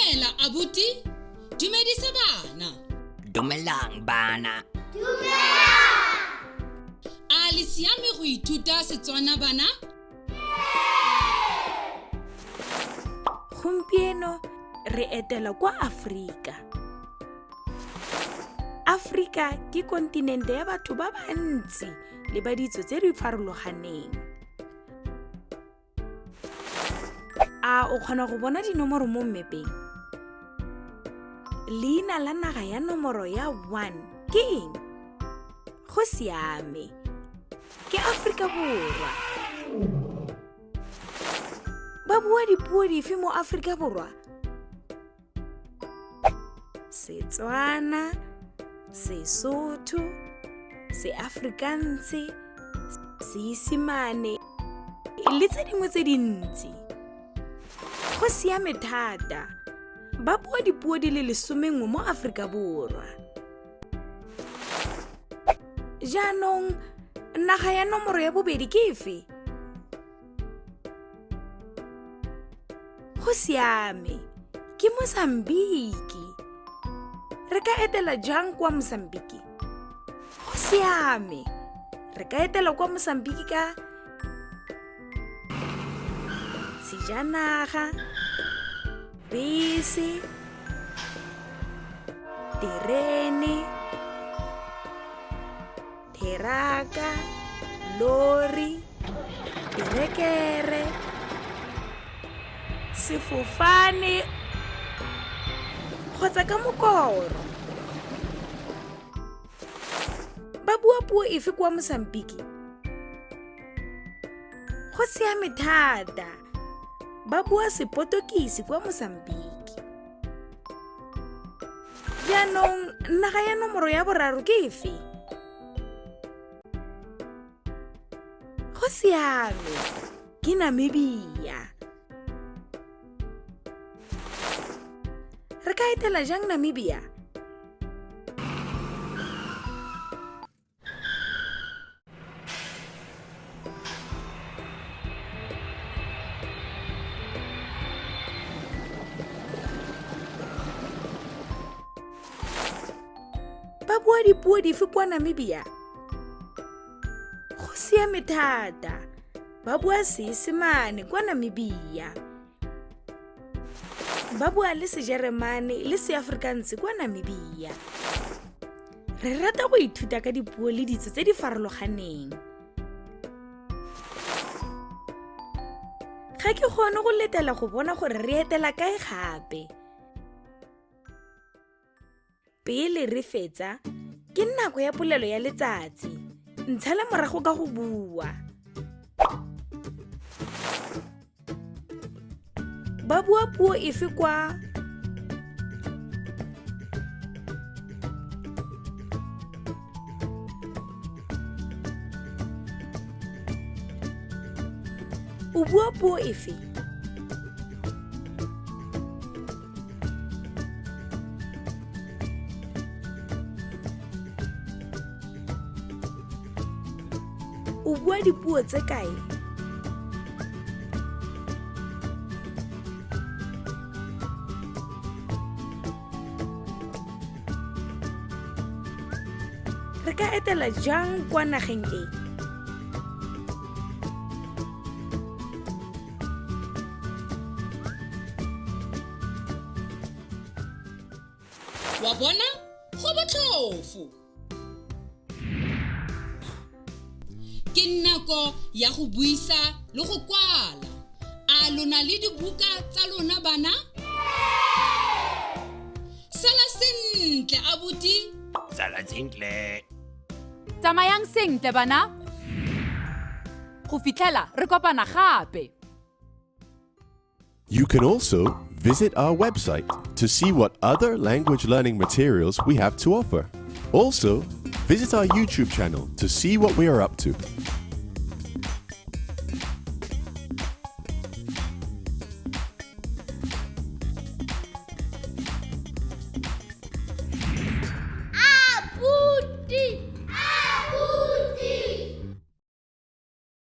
Dumela abuti, dumedisa bana. Dumelang bana. A le siame go ithuta Setswana bana? Gompieno re etela kwa Afrika. Afrika ke kontinente ya batho ba bantsi le ba ditso tse di farologaneng. A o kgona go bona dinomoro mo mmepeng? Leina la naga ya nomoro ya 1 ke eng? Go siame. Ke Afrika Borwa. Ba bua dipuo dife mo Afrika Borwa? Setswana, Sesotho, Seafrikanse, Seesimane le tse dingwe tse dintsi. Go siame thata. Ba bua dipuo di le 11 mo Afrika Borwa. Jaanong, naga ya nomoro ya bobedi ke efe? Go siame. Ke Mozambique. Re ka etela jang kwa Mozambique? Go siame. Re ka etela kwa Mozambique ka sejanaga, bese, terene, teraka, lori, terekere, sefofane kgotsa ka mokoro. Ba bua puo efe kwa Mozambique? Go siame thata. Ba bua Seportukisi kwa Mozambique. Jaanong, naga ya nomoro ya boraro ke efe? Go siame. Ke Namibia. Re ka etela jang Namibia? Ba bua dipuo dife kwa Namibia? Go siame thata. Ba bua Seesimane kwa Namibia. Ba bua le Sejeremane le Seafrikanse kwa Namibia. Re rata go ithuta ka dipuo le ditso tse di farologaneng. Ga ke kgone go letela go bona gore re etela kae gape. Pele re fetsa, ke nako ya polelo ya letsatsi. Ntshala morago ka go bua. Ba bua puo efe kwa? O bua puo efe? O bua dipuo tse kae? Re ka etela jang kwa nageng e? Wa bona? Go botlhofo. Ke nako ya go buisa le go kwala. A lona le dibuka tsa lona bana? Sala sentle abuti. Sala sentle. Tsamayang sentle bana. Go fitlhela re kopana gape. You can also visit our website to see what other language learning materials we have to offer. Also, visit our YouTube channel to see what we are up to.